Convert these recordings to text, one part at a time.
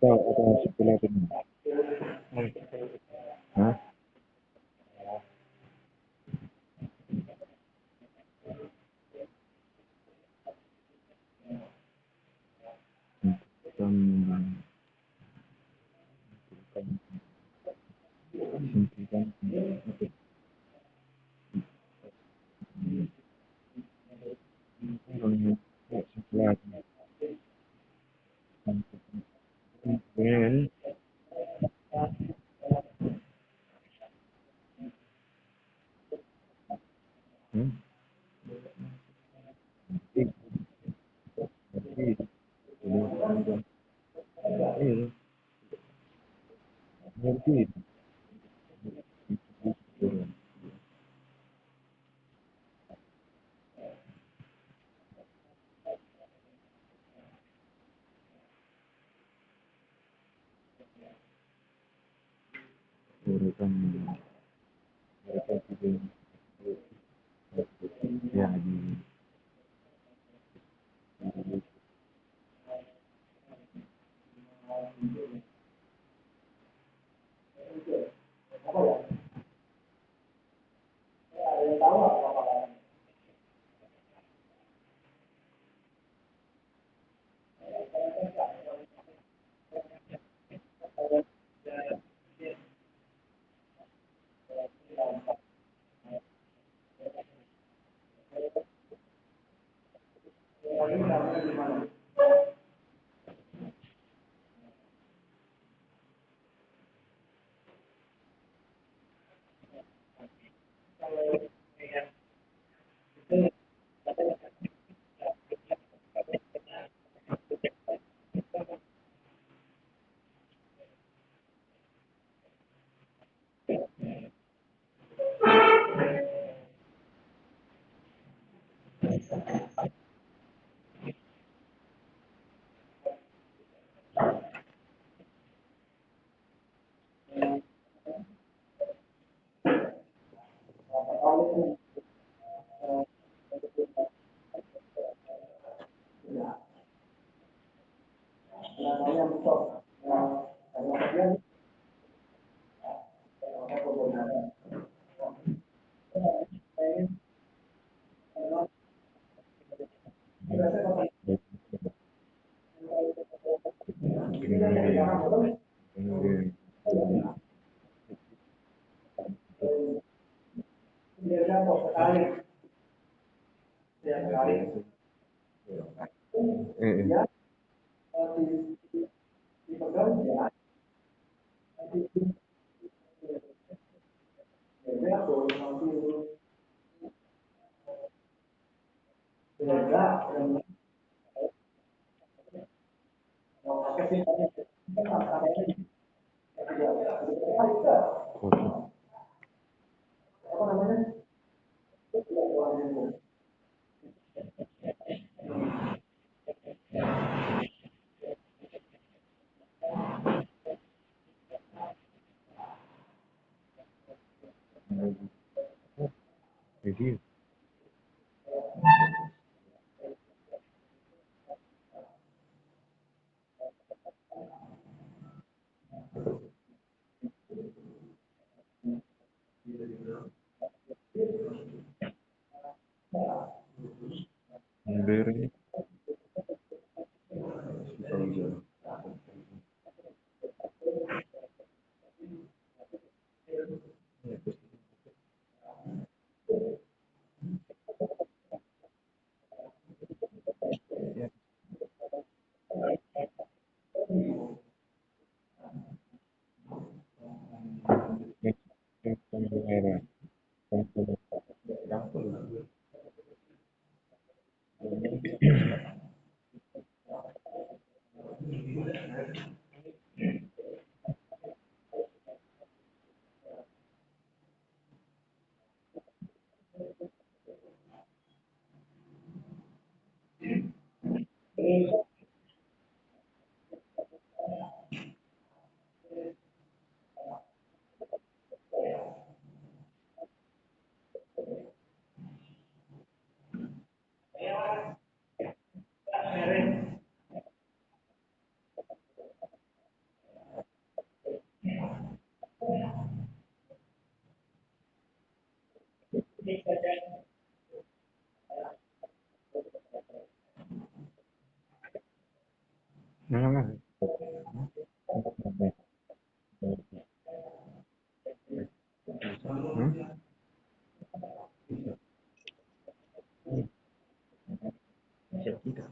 atau sebelah ini. Hah? Hentikan, hentikan, sebelah ini. Hmm? Berarti, iya, berarti, urutan mereka juga ya eh, kosong. Jadi Mana? Hmm? Siap tidak?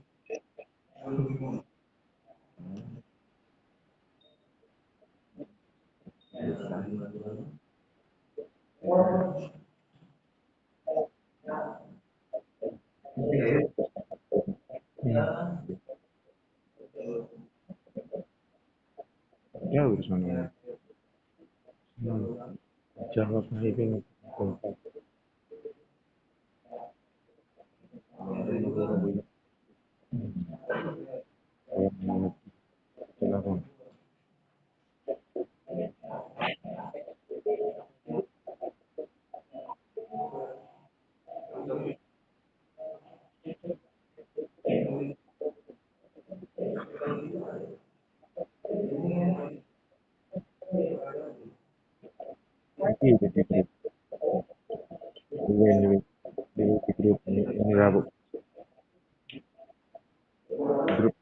Ya udah sana. Jawab ini tempat yang telepon. Iya, di grup ini Rabu grup.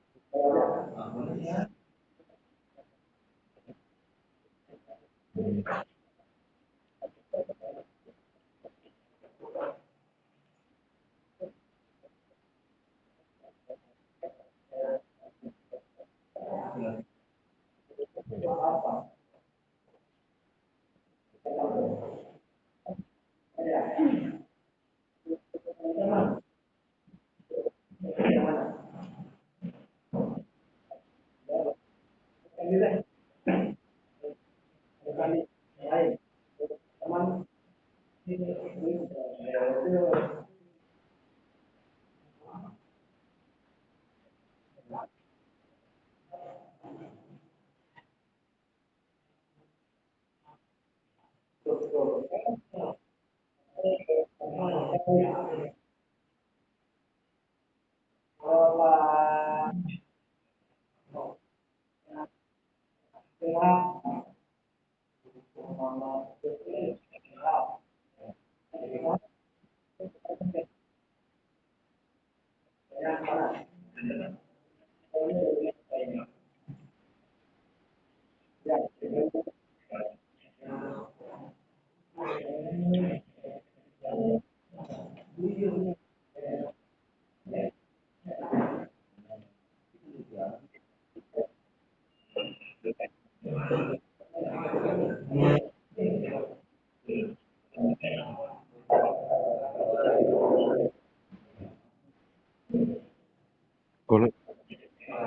Kalau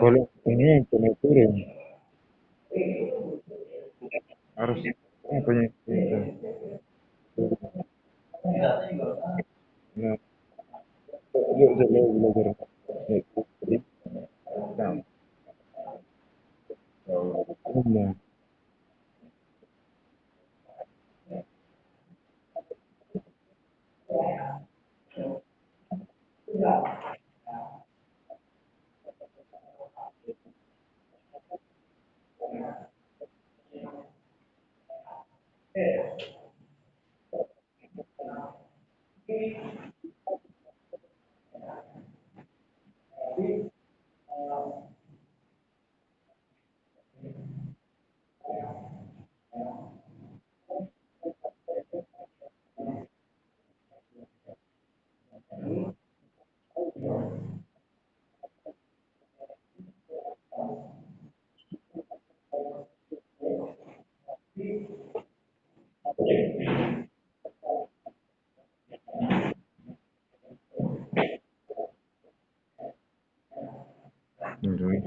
kalau ini internet turun harus apa ya? Nah, yuk coba belajar. Nah, iya. Udah. Sudah.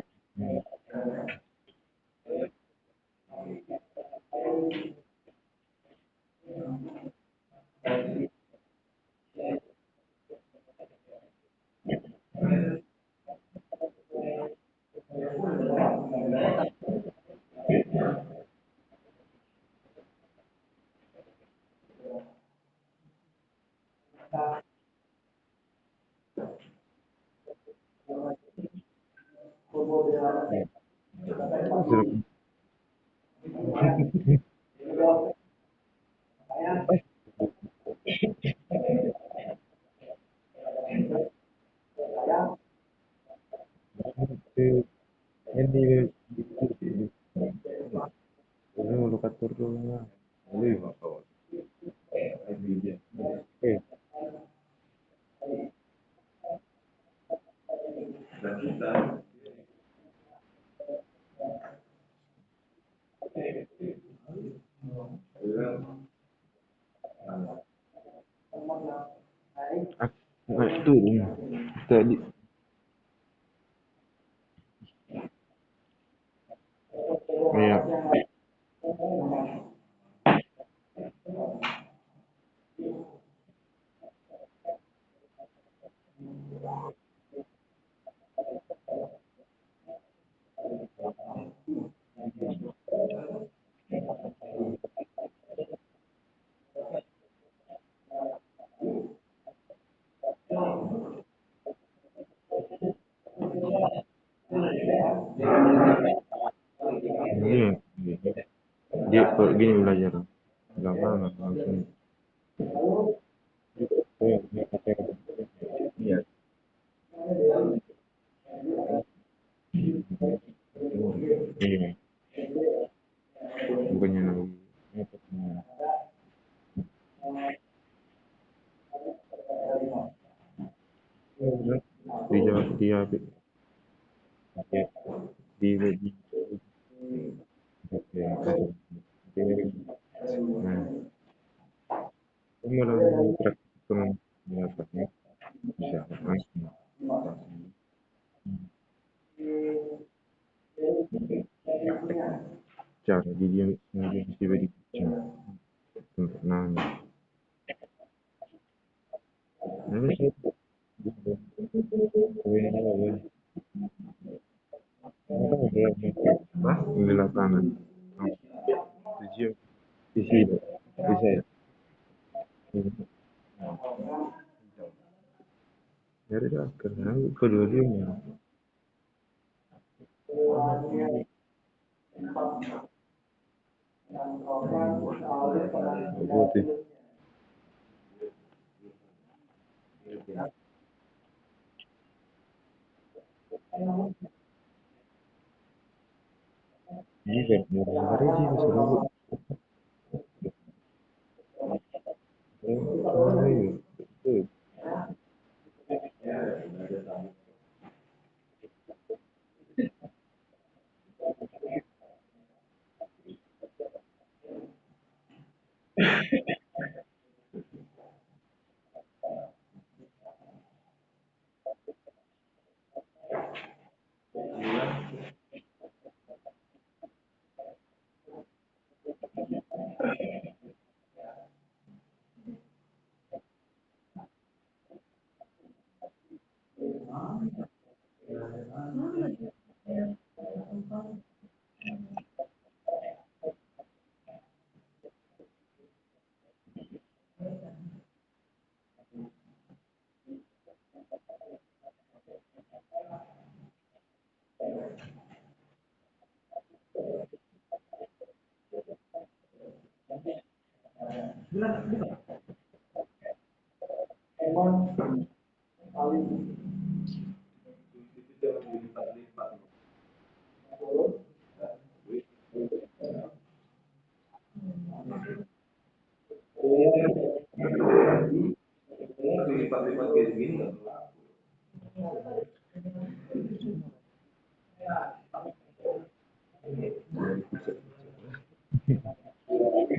Ini ini lu katur dulu lah. Lu eh aku turun tadi. Iya. Iya. Dia kalau gini belajar. Gampang langsung. Dia kata iya. Iya. Bukannya lagi apa namanya? Dijawab dia di ya, nah, mulai praktikum melakukannya bisa langsung cara dia mesti dibaca untuk nanya. Nah, sih, ini apa? Apa? Di lapangan. Tujuh di sini, di saya. Dari karena kedua-duanya. Putih. Ini kan hari sih seru.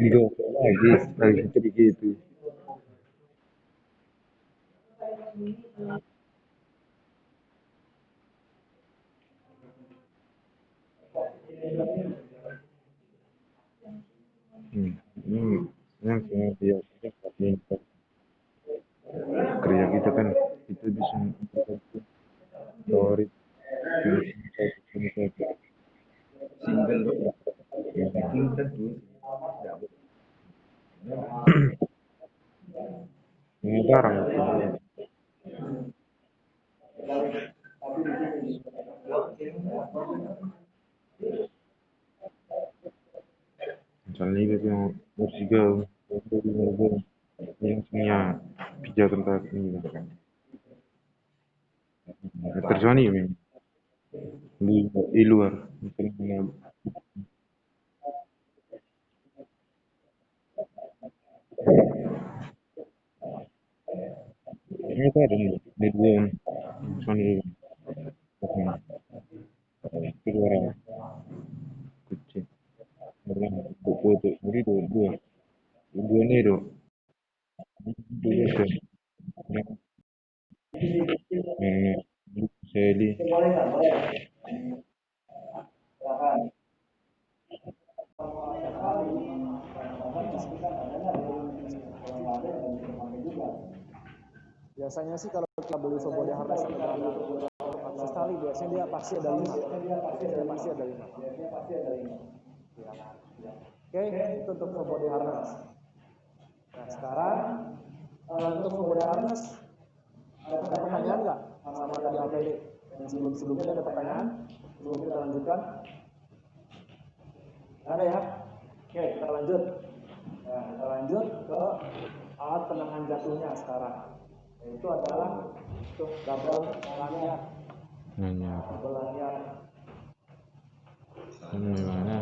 Enggak. lagi seperti gitu. Hmm. Yang semua dia minta kerja kita kan itu bisa story barang misalnya itu yang bersiga yang punya pijakan kaki ini terjadi memang di luar misalnya ini ada di dua misalnya di luar kucing buku itu jadi dua dua ini itu dua itu yang Sally Biasanya sih kalau kita beli full body harness atau granat akses tali biasanya dia pasti ada 5. Dia pasti ada 5. Oke, itu untuk full body harness. Nah sekarang untuk full body harness ada pertanyaan nggak sama tadi APD? Yang sebelumnya ada pertanyaan? Sebelum kita lanjutkan? Ada ya? Oke, kita lanjut. Nah, kita lanjut ke alat penanganan jatuhnya sekarang. Itu adalah double lanyard. Double lanyard. Gimana?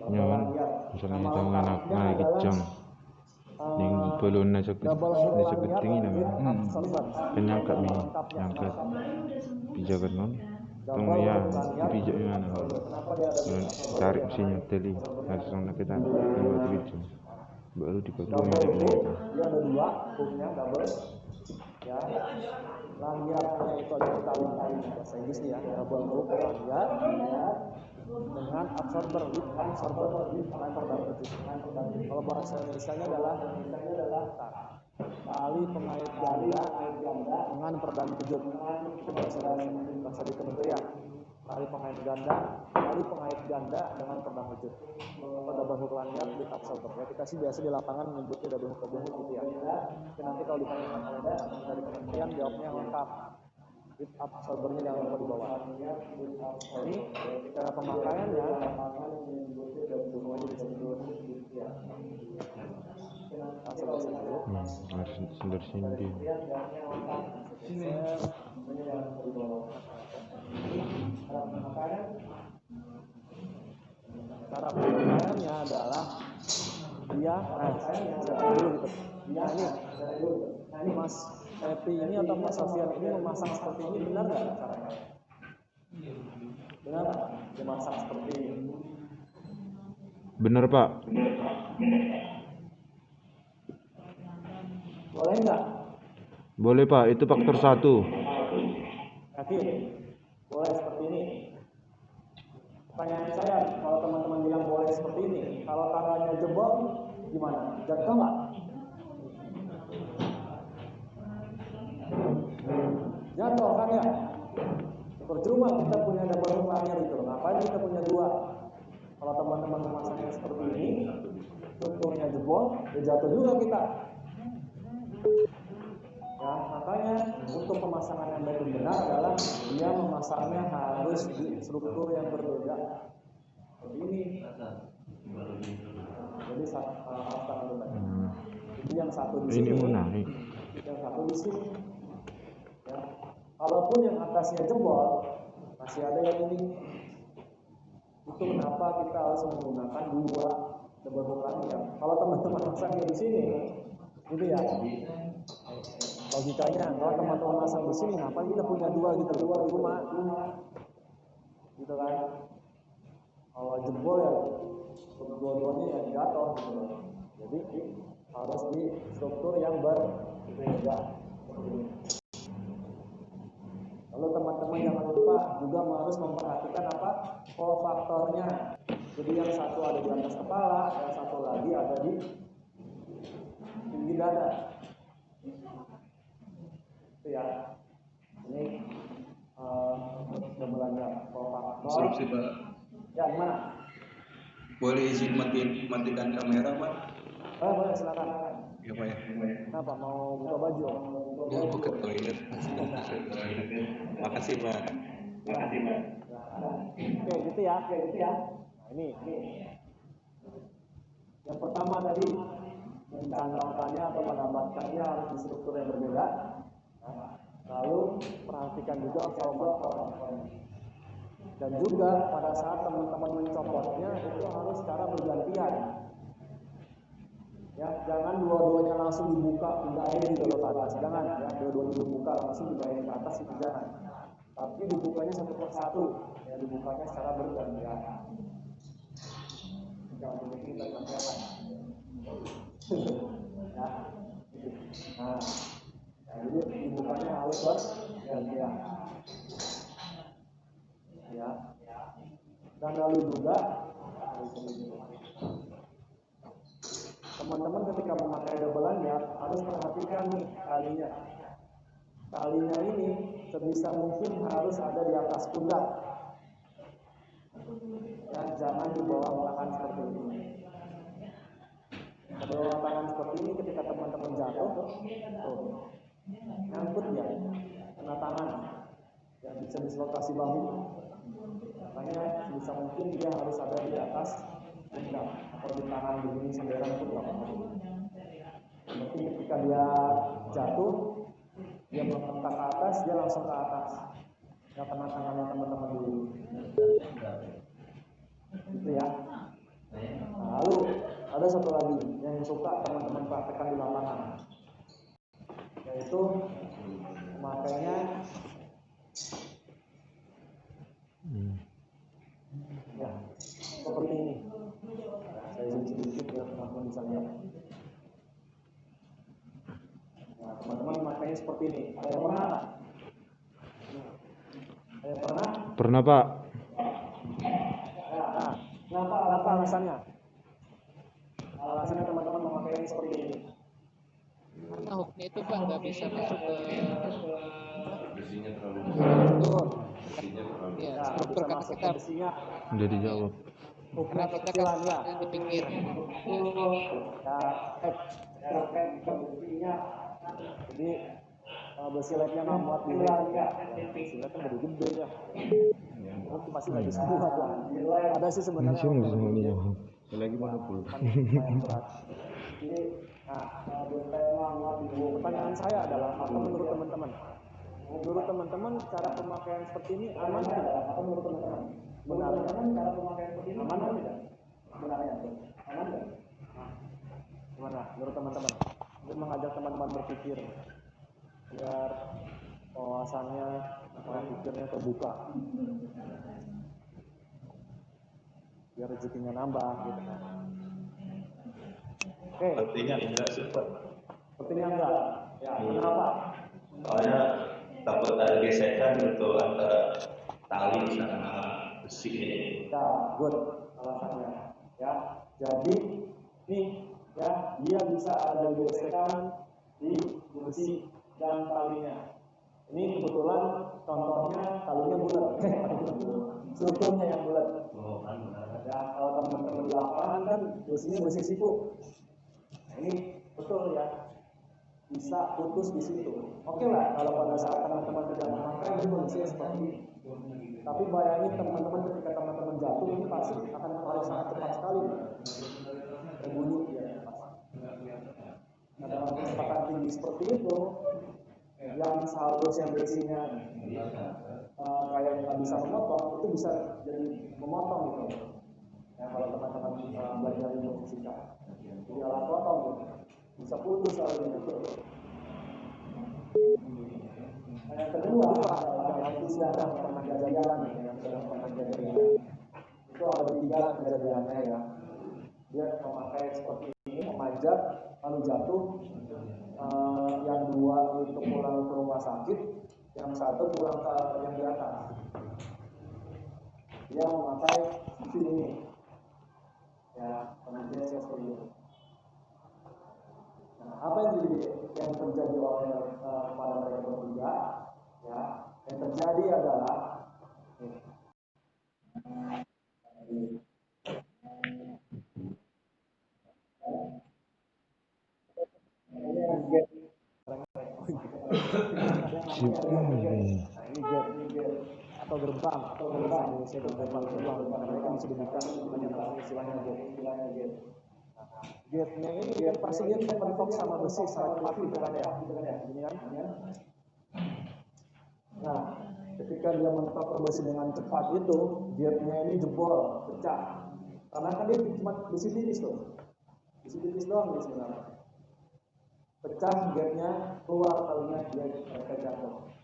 Nyaman, misalnya tangan anak naik kejang, yang belum nasa ketinggi namanya, penyangkat nih, angkat pijakan non, tunggu ya, pijak mana, tarik mesinnya teli, harus orang kita buat gitu, baru dipakai Dia ada 2 hukumnya double, ya. Lanyardnya itu ada tali bahasa Inggris ya, double hook lanyard dengan absorber lempar dan kejut. Kalau bahasa Indonesia-nya adalah tali pengait ganda dengan perdam kejut. Bahasa di kementerian tali pengait ganda dengan perdam kejut. Double hook lanyard with absorber. Ya kita sih biasa di lapangan menyebutnya double hook gitu ya. Tapi nanti kalau ditanyakan oleh dari kementerian jawabnya lengkap. With absorbernya jangan lupa di bawah. Ini cara pemakaiannya harus sendiri. Cara pemakaiannya adalah dia dulu gitu. Ini Mas Epi ini atau Mas Sofian ini memasang seperti ini benar nggak caranya? Benar memasang seperti ini? Benar Pak. Boleh nggak? Boleh Pak, itu faktor 1. Yakin? Boleh seperti ini? Pertanyaan saya, kalau teman-teman bilang boleh seperti ini, kalau tangannya jebol, gimana? Jatuh nggak? Jatuh kan ya? Percuma kita punya double hook lanyard gitu. Ngapain kita punya 2? Kalau teman-teman memasangnya seperti ini, strukturnya jebol, ya jatuh juga kita. Ya, makanya untuk pemasangan yang baik dan benar adalah dia memasangnya harus di struktur yang berbeda. Seperti ini. Jadi jadi yang satu di sini, yang satu di sini. Ya. Kalaupun yang atasnya jebol, masih ada yang ini. Itu kenapa kita harus menggunakan 2 double hook lanyard. Kalau teman-teman masangnya di sini, gitu ya. Logikanya kalau teman-teman masang di sini, ngapain kita punya 2 gitu? Cuma, gitu kan? Kalau jebol ya, dua-duanya ya jatuh gitu. Jadi harus di struktur yang berbeda. Lalu teman-teman jangan lupa juga harus memperhatikan apa kofaktornya. Jadi yang satu ada di atas kepala, yang satu lagi ada di tinggi dada. Itu ya. Ini sebenarnya kofaktor. Instruksi Pak. Ya gimana? Boleh izin matikan kamera Pak? Boleh silakan. Ya Pak ya. Kenapa mau buka baju? Ya aku ke toilet. Makasih Pak. Makasih Pak. Oke gitu ya. Nah ini. Yang pertama tadi mencanangkannya atau menggambarkannya harus di struktur yang berbeda. Lalu perhatikan juga faktor. Dan juga pada saat teman-teman mencopotnya itu harus secara bergantian. Ya, jangan dua-duanya langsung dibuka, pindahin gitu ke atas. Jangan ya, dua-duanya dibuka langsung pindahin ke atas itu jangan. Tapi dibukanya satu persatu, ya dibukanya secara bergantian. Jangan bikin bergantian. Ya. Nah, jadi dibukanya harus bergantian. Ya. Dan lalu juga teman-teman ketika memakai double lanyard harus perhatikan nih talinya. Talinya ini sebisa mungkin harus ada di atas pundak. Ya, jangan di bawah tangan seperti ini. Di bawah tangan seperti ini ketika teman-teman jatuh, nyangkut ya, kena tangan, ya bisa dislokasi bahu. Makanya sebisa mungkin dia harus ada di atas pundak atau di tangan begini sembarang pun nggak apa-apa. Seperti ketika dia jatuh, dia melompat ke atas, dia langsung ke atas. Nggak kena tangannya teman-teman dulu. Gitu ya. Nah, lalu ada satu lagi yang suka teman-teman praktekkan di lapangan, yaitu makanya ya seperti ini. Saya zoom sedikit biar teman-teman bisa lihat. Nah, teman-teman makanya seperti ini. Ada yang pernah? Ada yang pernah? Pernah Pak. Nah, kenapa alasannya? Alasannya teman-teman memakai ini seperti ini. Karena hooknya itu Pak nggak bisa masuk ke Besinya terlalu struktur. Ya, Nah, struktur bisa kan masuk kita ke besinya. Udah dijawab. Hooknya kita kecilan ya. kan di pinggir. Ya, ke besinya. Jadi besi lednya nggak muat di ya. Besi led kan gede-gede ya. Itu pasti lagi semua lah. Ada sih sebenarnya. Ini sih mau dijawab. lagi monopol. Jadi, pertanyaan saya adalah apa menurut teman-teman? Menurut teman-teman cara pemakaian seperti ini aman tidak? Apa menurut teman-teman? Benarnya cara pemakaian seperti ini aman tidak? Benarnya aman tidak? Gimana? Menurut teman-teman? Untuk mengajak teman-teman berpikir biar wawasannya, pikirnya terbuka, biar rezekinya nambah gitu kan. Oke. Artinya enggak super. Sepertinya enggak. Ya, kenapa? Soalnya takut ada gesekan gitu antara tali sama besi ini. Ya, good alasannya. Ya, jadi nih ya dia bisa ada gesekan di besi dan talinya. Ini kebetulan contohnya talinya bulat, strukturnya yang bulat. Ya, kalau teman-teman di lapangan kan besinya besi siku. Nah, ini betul ya, bisa putus di situ. Oke lah, kalau pada saat teman-teman tidak memakai ini kondisinya seperti ini. Tapi bayangin teman-teman ketika teman-teman jatuh ini pasti akan lari sangat cepat sekali. Berbunyi ya. Nah, dalam kecepatan tinggi seperti itu, yang seharusnya besinya kayak nggak bisa memotong, itu bisa jadi memotong gitu. Ya, kalau teman-teman belajar ilmu fisika, jadi alat potong gitu. Bisa putus kalau gitu. Nah, yang kedua adalah itu sudah pernah kejadian yang sudah pernah kejadian. Itu ada 3 kejadiannya ya. Dia memakai seperti ini, memanjat lalu jatuh, yang dua itu pulang ke rumah sakit, yang satu pulang ke yang di atas. Dia memakai ini, ya, kemudian saya seperti itu. Nah, apa yang terjadi oleh pada mereka bertiga? Ya, yang terjadi adalah ini gate atau gerbang Indonesia gerbang karena mereka bisa dibuka namanya istilahnya gate. Gate-nya ini kan pasti dia mentok sama besi secara cepat gitu kan ya, ini kan. Nah, ketika dia mentok ke besi dengan cepat itu, gate-nya ini jebol, pecah. Karena kan dia cuma besi tipis tuh, besi tipis doang nih sebenarnya. Pecah gate-nya, keluar talinya, dia mereka jatuh.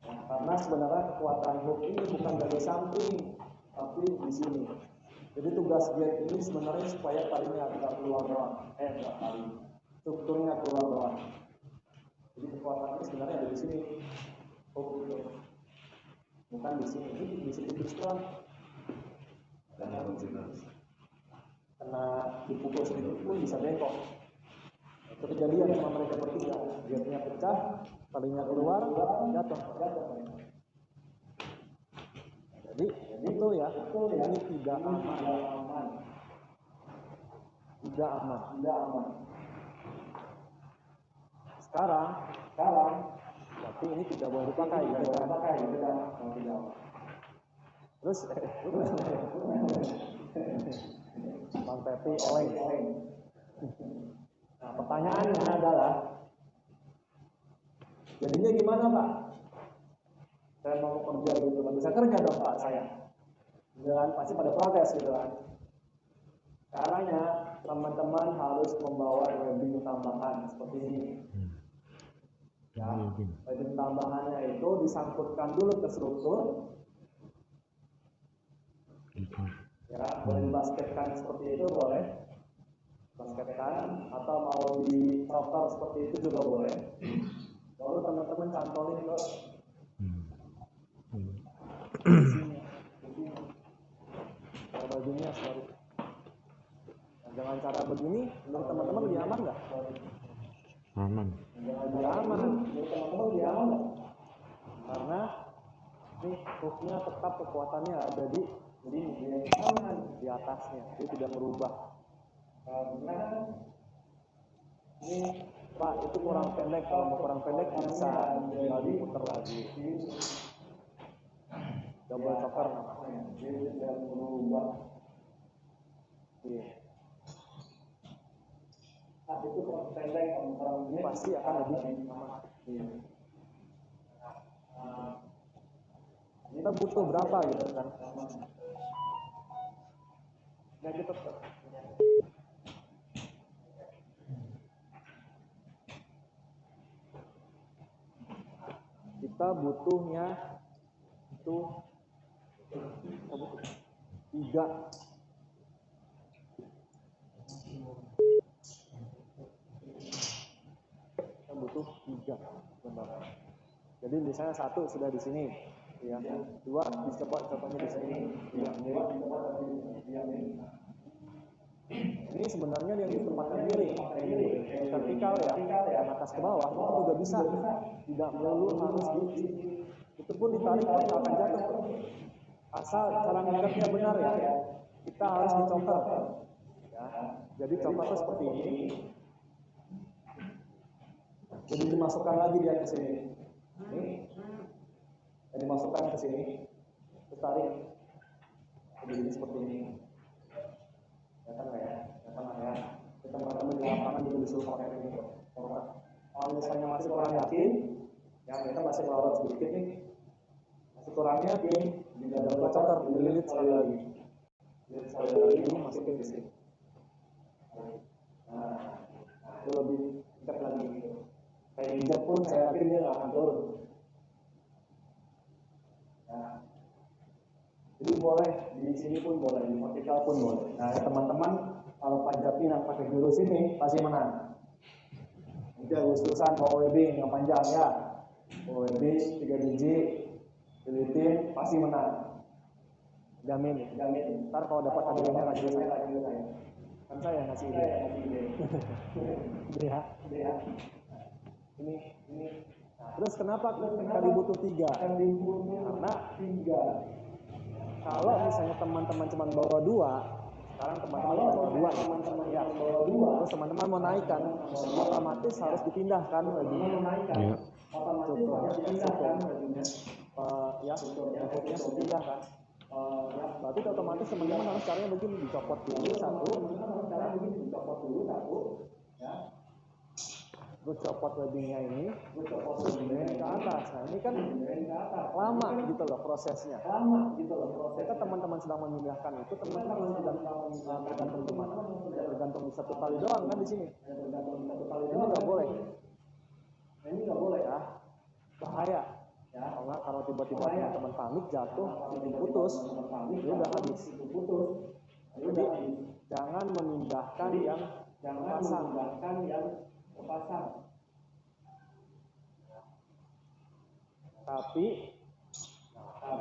Nah, karena sebenarnya kekuatan hook ini bukan dari samping, tapi di sini. Jadi tugas gate ini sebenarnya supaya talinya tidak keluar doang, strukturnya keluar doang. Jadi kekuatannya sebenarnya ada di sini, hook itu, bukan di sini. Ini di sini tipis doang. Karena dipukul sedikit pun bisa bengkok. Itu kejadian sama mereka bertiga, gate-nya pecah, talinya keluar, jatuh. Jadi itu ya, ini tidak aman. Sekarang, tapi ini tidak boleh dipakai, Terus, Bang Pepi oleng. Nah, pertanyaannya adalah, jadinya gimana Pak? Saya mau kerja gitu, nggak bisa kerja dong Pak saya. Dan pasti pada protes gitu kan. Caranya teman-teman harus membawa webbing tambahan seperti ini. Ya, webbing tambahannya itu disangkutkan dulu ke struktur. Ya, boleh dibasketkan seperti itu boleh. Basketkan atau mau di cover seperti itu juga boleh. Lalu teman-teman cantolin ke bajunya sorry. Nah, dengan cara begini, menurut teman-teman lebih aman nggak? Aman. Lebih aman. Menurut teman-teman lebih aman nggak? Karena ini hooknya tetap kekuatannya ada di di atasnya, dia tidak berubah. Karena ini Pak itu kurang pendek, kalau mau kurang pendek bisa tinggal diputar lagi. Double choker namanya, dia tidak berubah. Iya. Nah, itu kurang pendek, kalau ini pasti akan lebih aman. Iya. Kita butuh berapa gitu kan? Nah, kita butuhnya itu 3. Kita butuh 3 benar. Jadi misalnya 1 sudah di sini, ya. 2 contohnya di sini, ya. Ini sebenarnya yang ditempatkan miring, vertikal ya, yang atas ke bawah itu juga bisa, tidak melulu harus di, itu pun ditarik pun akan jatuh. Asal cara ngikatnya benar ya, kita harus dicoker. Ya, jadi coker seperti ini. Jadi dimasukkan lagi dia ke sini. Ini, dan dimasukkan ke sini, ditarik. Jadi seperti ini. Teman-teman di lapangan juga disuruh pakai ini. Kalau misalnya masih kurang yakin, ya kita masih melorot sedikit nih. Masih kurang yakin, tidak ada coker, dililit sekali lagi. Ini masukin di sini. Nah, itu lebih dekat lagi. Kayak injak pun saya yakin dia nggak akan turun. Nah, jadi boleh di sini pun boleh, di vertikal pun boleh. Nah, teman-teman Kalau Panjat Pinang pakai jurus ini pasti menang. Nanti Agustusan bawa webbing yang panjang ya. Bawa webbing 3 biji, lilitin pasti menang. Jamin. Ntar kalau dapat hadiahnya kasih saya. Kan saya ngasih ide. Ya. Ini. Nah, terus kenapa kali butuh 3? Karena 3. Kalau misalnya teman-teman cuma bawa 2, sekarang teman-teman bawa 2, ya. Terus teman-teman mau naikkan, otomatis harus dipindahkan lagi. Iya. Ya, pindah kan. Berarti otomatis teman-teman harus caranya begini, dicopot dulu satu, ya. Terus copot webbingnya ini, kemudian ke atas. Nah ini kan lama gitu loh prosesnya. Kita teman-teman sedang memindahkan itu, teman-teman tergantung di mana? Tergantung di satu kali doang kan di sini. Ini nggak boleh. Ya, bahaya. Kalau tiba-tiba teman-teman panik jatuh, putus, itu udah habis. Jadi jangan memindahkan yang pasang. Tapi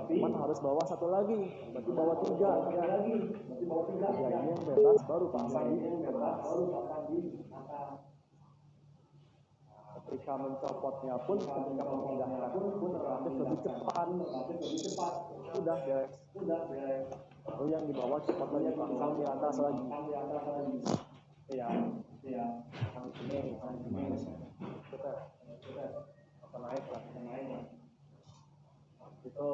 teman harus bawa satu lagi, berarti bawa 3. Ya, ini yang bebas baru pasang di atas. Ketika mencopotnya pun, ketika memindahkan pun relatif lebih cepat. Sudah beres. Lalu yang di bawah cepat lagi pasang di atas lagi. Ya. Ini. Kita naik lah. Gitu.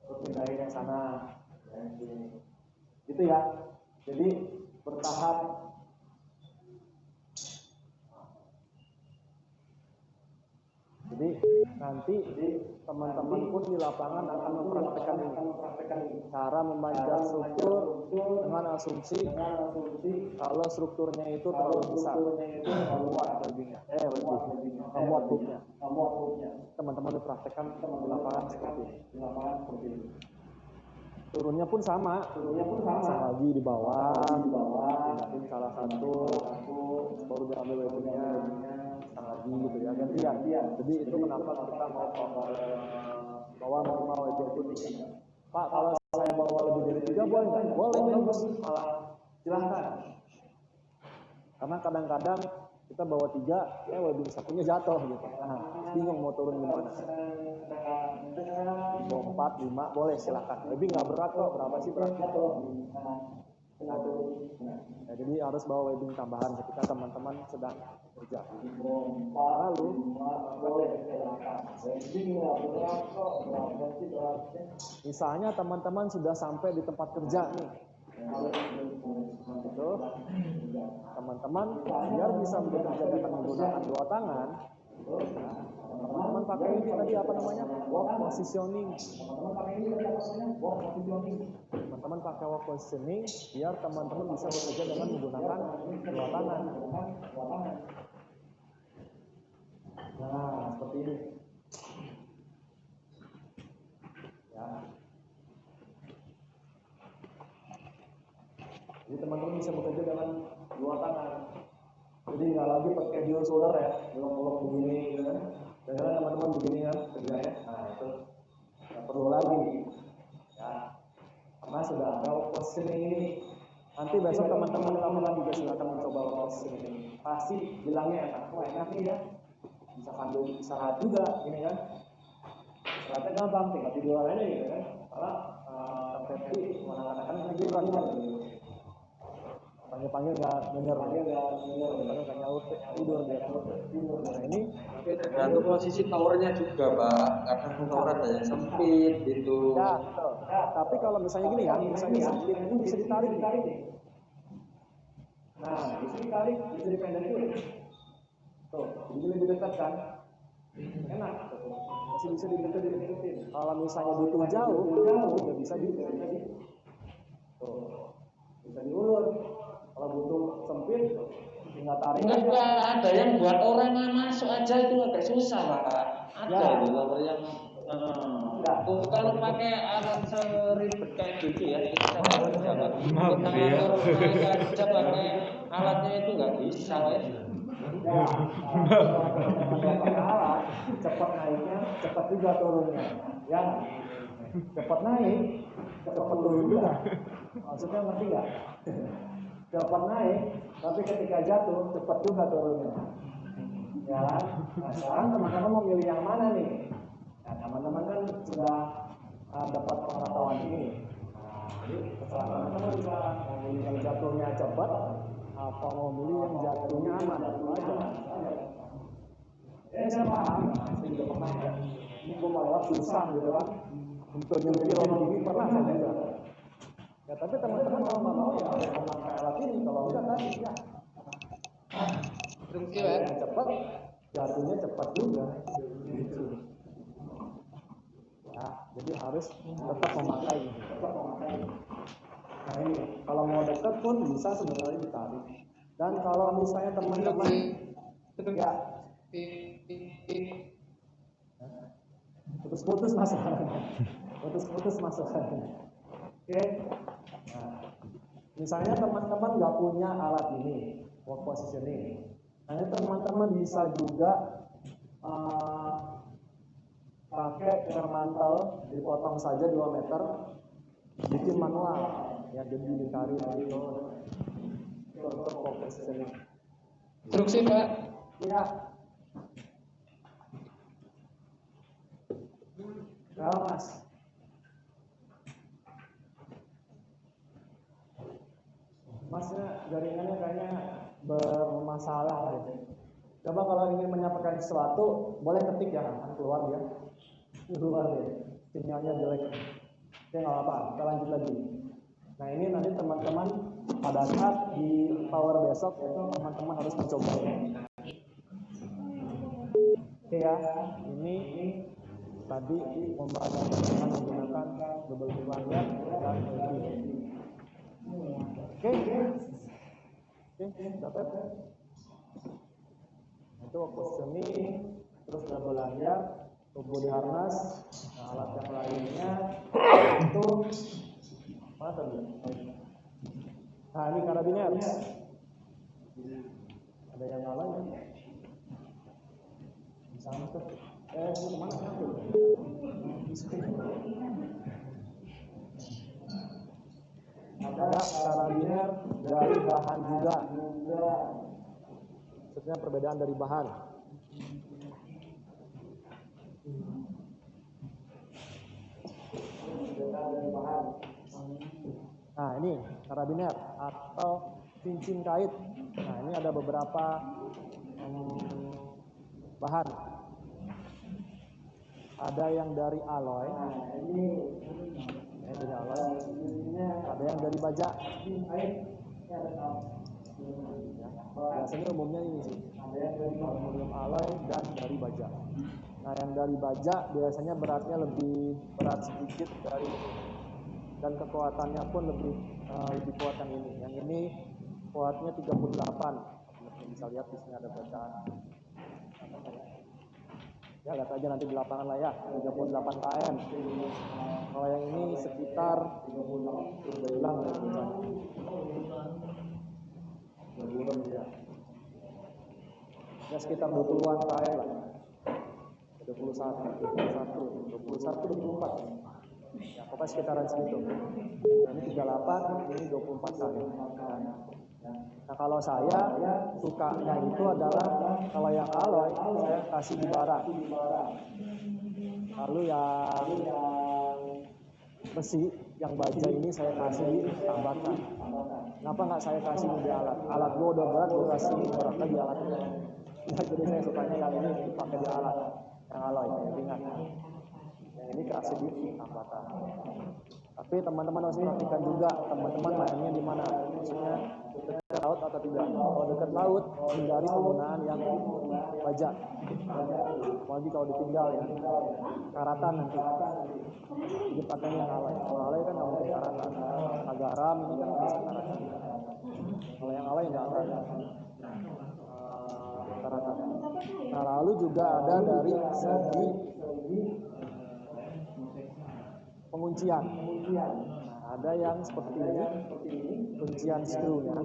Terus pindahin yang sana. Gitu ya. Jadi bertahap. Jadi nanti teman-teman pun di lapangan akan mempraktekkan ini. Cara memanjat struktur dengan asumsi kalau strukturnya itu terlalu besar, muat webbingnya, muat hooknya. Teman-teman dipraktekkan di lapangan seperti ini. Turunnya pun sama lagi di bawah, pindahin salah satu, baru diambil webbingnya. Lagi gitu ya, gantian. Jadi itu kenapa kita mau bawa minimal webbing itu 3. Pak, kalau saya bawa lebih dari 3 boleh nggak? Boleh, bagus. Silahkan. Karena kadang-kadang kita bawa 3, webbing satunya jatuh gitu. Nah, bingung mau turun gimana. Bawa 4, 5 boleh silahkan. Webbing nggak berat kok, berapa sih berat? Ya, jadi harus bawa webbing tambahan ketika teman-teman sedang kerja. Lalu misalnya teman-teman sudah sampai di tempat kerja nih, gitu. Teman-teman biar bisa bekerja dengan menggunakan 2 tangan, teman-teman pakai ini tadi apa namanya, walk positioning. Teman-teman pakai walk positioning biar teman-teman bisa bekerja dengan menggunakan 2 tangan. Nah, seperti ini. Ya. Jadi teman-teman bisa bekerja dengan 2 tangan. Jadi nggak lagi pakai dual shoulder ya, belok-belok begini gitu kan. Jangan teman-teman begini kan kerjanya. Nah, itu nggak perlu lagi. Ya. Karena sudah ada positioning ini. Nanti besok teman-teman di lapangan juga silakan mencoba positioning ini. Pasti bilangnya enak. Wah, enak nih ya. Bisa sambil istirahat juga ini kan. Istirahatnya gampang, tinggal tidur aja gitu kan. Karena tapi anak-anak tiduran kan. Panggil nggak bener, nggak nyaut tidur dia. Nah ini tergantung posisi towernya juga, Pak. Kadang tower ada yang sempit gitu. ya betul. Tapi kalau misalnya gini ya, misalnya sempit ini bisa ditarik nih. Nah bisa ditarik, bisa dipendekin. Tuh, jadi lebih dekat kan? Enak. Masih bisa dideketin. Kalau misalnya butuh jauh juga bisa tuh, bisa diulur. Kalau butuh sempit, tinggal tarik. Enggak ada yang buat orang masuk aja itu agak susah, Pak. ada itu tower yang kalau pakai alat seribet kayak gitu ya kita kerja Pak. Kita ngatur naik aja pakai alatnya itu nggak bisa ya. Pakai alat cepat naiknya, cepat juga turunnya. Ya, cepat naik, cepat turun juga. Maksudnya ngerti nggak? Cepat naik, tapi ketika jatuh cepat juga turunnya. Ya, nah sekarang teman-teman mau milih yang mana nih? Nah, teman-teman kan sudah dapat pengetahuan ini. Nah, jadi setelah teman-teman bisa memilih yang jatuhnya cepat atau mau milih yang jatuhnya aman, itu aja. Saya paham, saya juga pernah ya. Ini gue mau lewat susah gitu kan. Untuk nyetir orang ini pernah saya juga. Ya tapi teman-teman kalau nggak mau ya memakai alat ini, kalau enggak tadi ya. Berhenti Pak. Yang cepat, jatuhnya cepat juga. Gitu. Ya, jadi harus tetap memakai. Nah ini, kalau mau dekat pun bisa sebenarnya ditarik. Dan kalau misalnya teman-teman, ya, putus-putus masalahnya. Putus-putus masalahnya. Oke. Nah, misalnya teman-teman nggak punya alat ini, work positioning. Nah, teman-teman bisa juga pakai kermantel, dipotong saja 2 meter, bikin manual, ya jadi ditarik gitu untuk work positioning. Instruksi Pak. Ya. Ya Mas. Masnya jaringannya kayaknya bermasalah gitu. Coba kalau ingin menyampaikan sesuatu, boleh ketik ya, kan keluar dia. Keluar dia. Sinyalnya jelek. Oke, nggak apa-apa, kita lanjut lagi. Nah ini nanti teman-teman pada saat di power besok itu teman-teman harus mencoba. Oke ya, ini tadi pembahasan dengan menggunakan double lanyard dan LP. Oke, dapat. Itu positioning, terus double lanyard, body harness, nah, alat yang lainnya itu apa tadi? Nah ini karabiner. Ada yang lain? Bisa masuk. Ini kemana masuk? Ada karabiner dari bahan juga. Maksudnya perbedaan dari bahan. Nah ini karabiner atau cincin kait. Nah ini ada beberapa bahan. Ada yang dari alloy. Dari alloy. Ada yang dari baja. Biasanya umumnya ini sih. Aluminium alloy dan dari baja. Nah yang dari baja biasanya beratnya lebih berat sedikit dari ini. Dan kekuatannya pun lebih kuat yang ini. Yang ini kuatnya 38. Teman-teman bisa lihat di sini ada bacaan. Ya lihat aja nanti di lapangan lah ya, 38 km. Kalau yang ini sekitar hilang ya bacaan. Ya sekitar 20-an km lah. 21, 24. Ya, pokoknya sekitaran segitu. Ini 38, ini 24 kali. Nah, kalau saya sukanya itu adalah kalau yang alloy saya kasih di bara. Lalu yang besi, yang baja ini saya kasih di tambahkan. Kenapa nggak saya kasih di alat? Alat gua udah berat, gua kasih beratnya di alat. Ya, jadi saya sukanya yang ini dipakai di alat, yang alloy, yang ringan. Yang ini kasih di tambahkan. Tapi teman-teman harus perhatikan juga teman-teman mainnya di mana. Maksudnya dekat laut atau tidak. Kalau dekat laut hindari penggunaan yang baja. Apalagi kalau ditinggal ya karatan nanti. Jadi pakainya yang alloy. Kalau alloy kan nggak mungkin karatan. Garam ini kan bisa karatan. Kalau yang alloy nggak ada karatan. Nah, lalu juga ada dari segi penguncian. Nah, ada yang seperti ini, kuncian screw-nya.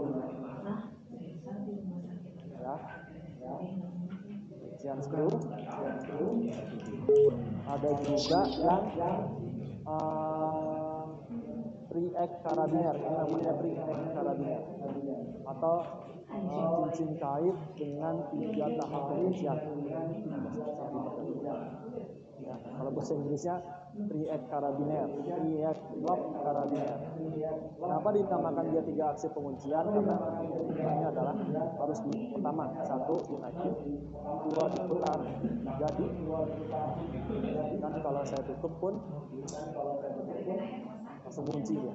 Ya. Kuncian screw. Ada juga yang 3X karabiner, ini namanya 3X karabiner, atau cincin kait dengan 3 tahap penguncian. Ya, kalau bahasa Inggrisnya 3X karabiner, 3X lock karabiner. Kenapa dinamakan dia 3 aksi penguncian? Karena ini adalah harus pertama 1 dinaikin, 2 diputar, 3 di, dan kalau saya tutup pun langsung kunci ya.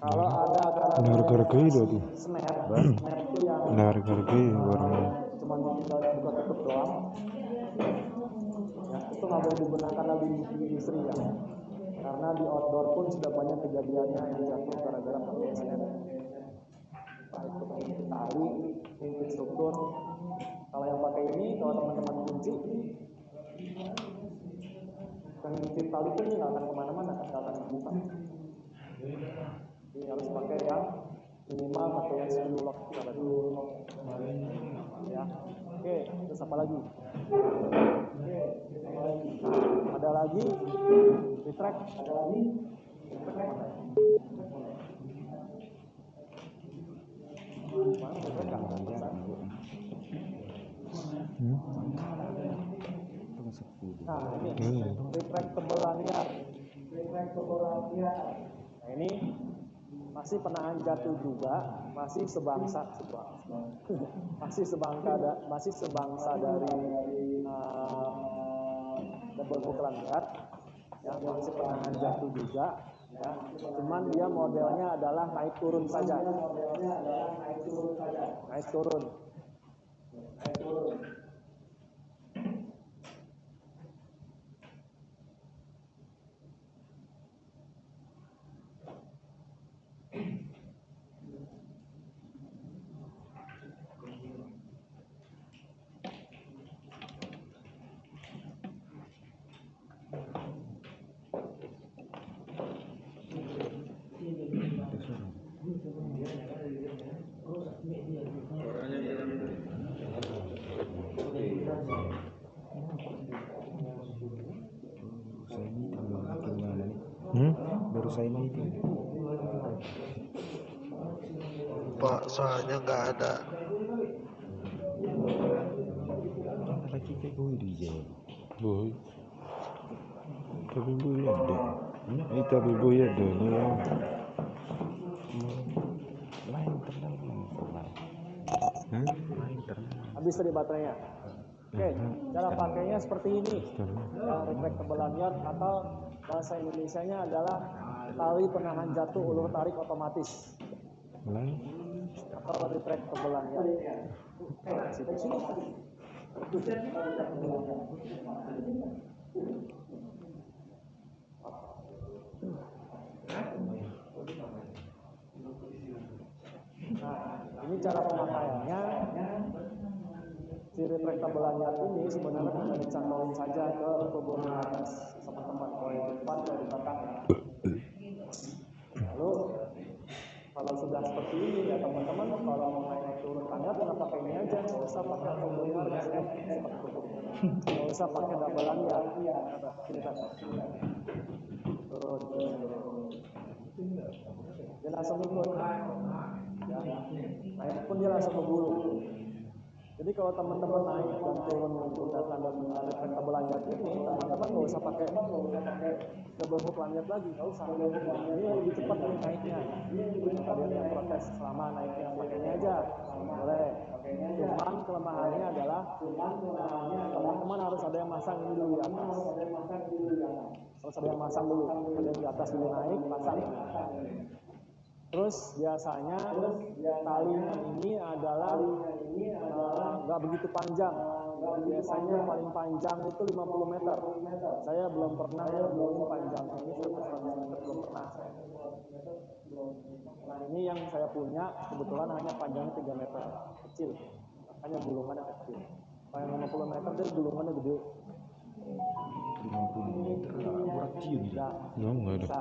Kalau ada Harga itu tuh. snap itu yang Harga warna. cuma tinggal buka tutup doang. Ya, itu nggak boleh digunakan lagi di industri ya. Karena di outdoor pun sudah banyak kejadiannya yang jatuh gara-gara pakai snap. Baik itu tali, kunci struktur. Kalau yang pakai ini, kalau teman-teman kunci, kan kunci tali itu nggak akan kemana-mana, nggak akan dibuka. Jadi harus pakai yang minimal pakai yang screw lock ya. Oke, terus apa lagi? Ada lagi retract, ada lagi nah ini retractable lanyard. Nah ini masih penahan jatuh juga, masih sebangsa dari double hook lanyard, ya masih penahan jatuh juga, ya. Cuman dia modelnya adalah naik turun saja, naik turun. Baru saya itu. Pak, soalnya nggak ada. Lagi kayak gue DJ. Boy. Tapi boy ada. Tapi boy ada nih ya. Lain terlalu. Lain terlalu. Habis tadi baterainya. Oke, cara pakainya seperti ini. Ya, retractable lanyard atau bahasa Indonesianya adalah tali penahan jatuh ulur tarik otomatis. Atau retractable lanyard. Sini. Nah, ini cara pemakaiannya. Si retractable lanyard ini sebenarnya hanya dicantolin saja ke tubuh atas teman-teman, kalau di depan atau di belakang. Lalu kalau sudah seperti ini ya teman-teman, kalau mau naik turun lanyard nggak pakai ini aja, nggak usah pakai tubuh atas, nggak usah pakai double lanyard. Turun. Dia langsung ikut. Ya, naik pun dia langsung berbulu. Jadi kalau teman-teman naik dan turun menggunakan retractable lanyard ini, teman-teman nggak usah pakai double hook lanyard lagi, nggak usah. Ini lebih cepat nih naiknya. Kalian yang protes selama naiknya pakainya aja, boleh. Cuman kelemahannya adalah teman-teman harus ada yang masang ini dulu di atas. Harus ada yang masang dulu, ada yang di atas dulu naik, pasang. Terus biasanya talinya ini adalah nggak begitu panjang. Biasanya paling panjang itu 50 meter. Saya belum pernah nemuin panjang ini sampai 100 meter, belum pernah. Nah ini yang saya punya kebetulan hanya panjangnya 3 meter, kecil, makanya gulungannya kecil. Kalau yang 50 meter dia gulungannya gede. 50 meter lah, kecil. Ya, Enggak ada. bisa.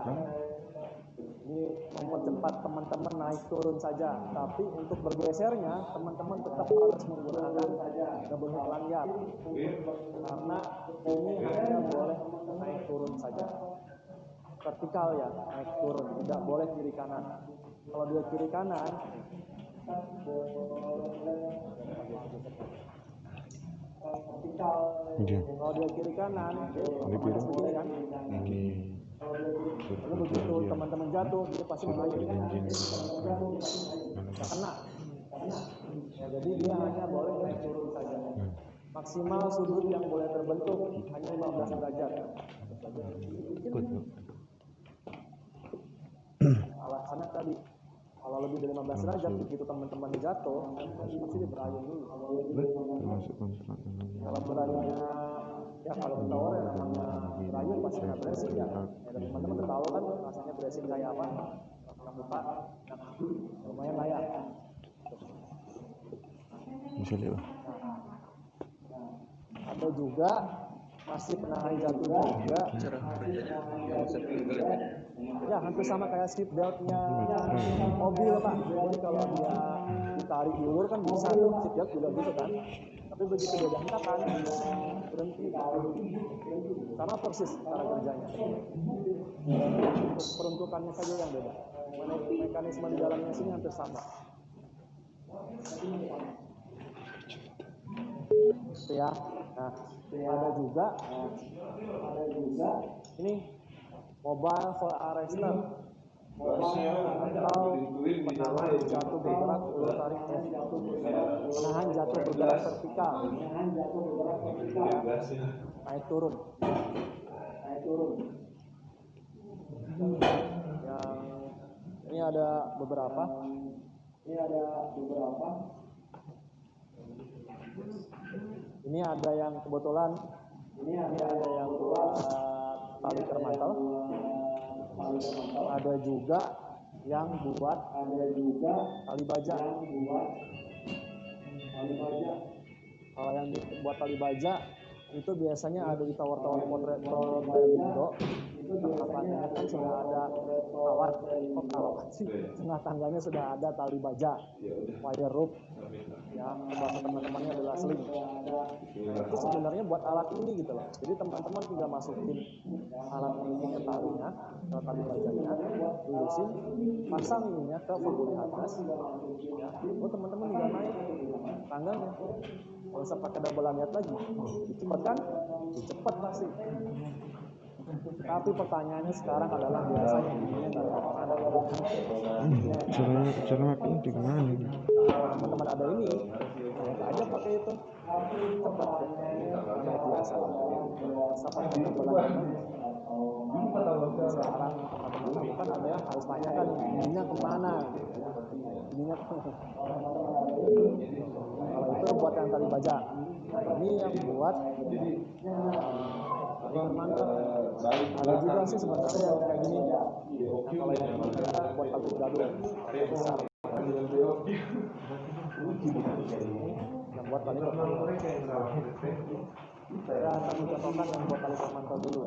Ini mempercepat teman-teman naik turun saja, tapi untuk bergesernya teman-teman tetap harus menggunakan double hook lanyard karena ini hanya boleh naik turun saja, vertikal ya, naik turun, tidak boleh kiri kanan. Kalau dia kiri kanan kalau dia kiri kanan otomatis begini kan. Lalu begitu teman-teman jatuh, dia pasti melayang. Kena. Ya, jadi dia hanya boleh naik turun saja. Maksimal sudut yang boleh terbentuk hanya 15 derajat. Alasannya tadi, kalau lebih dari 15 derajat begitu teman-teman jatuh, pasti dia berayun dulu. Termasuk kontrak. Kalau berayunnya ya kalau ketawa ya namanya berayun pasti nggak bracing ya. Dan teman-teman ketawa kan rasanya bracing kayak apa? Orang buka, lumayan layak. Bisa lihat. Ada juga pasti penahan jatuh juga. Ya hampir sama kayak seat beltnya mobil pak. Jadi kalau dia ditarik ulur kan bisa tuh seat belt juga gitu kan. Tapi begitu dia hentakan berhenti. Sama persis cara kerjanya. Peruntukannya saja yang beda. Mekanisme di dalamnya sini hampir sama. Itu ya. Nah, ada juga ini mobile fall arrestor atau penahan jatuh bergerak ulur tarik penahan jatuh bergerak vertikal naik turun yang ini ada beberapa ini ada yang kebetulan ini ada yang buat tali kermantel, ada juga yang buat tali baja. Kalau yang buat tali baja itu biasanya ada di tower-tower Indo. Apartemennya kan sudah ada kawat sih, tengah tangganya sudah ada tali baja, wire rope, ya bahasa teman-temannya adalah sling. Itu sebenarnya buat alat ini gitu loh. Jadi teman-teman tinggal masukin alat ini ke talinya, ke tali bajanya, lulusin, pasang ininya ke penghuni atas. Ya, teman-teman tinggal naik tangganya. Kalau usah pakai double lanyard lagi, cepat kan? Cepat pasti. Tapi pertanyaannya sekarang adalah biasanya ininya nggak ada Cara makanya di mana nih? Teman-teman ada ini, naik aja pakai itu. Cepat naik biasa. Sampai double lanyard. Sekarang teman-teman kan ada yang harus tanyakan ininya kemana? Ininya kalau itu buat yang tali baja. Ini yang buat kermantel. Ada juga sih sebenarnya yang kayak gini. Nah, kalau yang ini buat tali gadung besar. Yang buat tali kermantel. Saya akan mencontohkan yang buat tali kermantel dulu.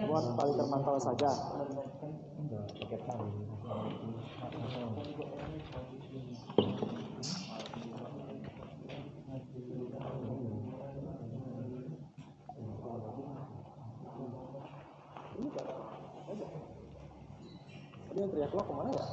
Buat tali kermantel saja. Ini yang teriak keluar kemana ya?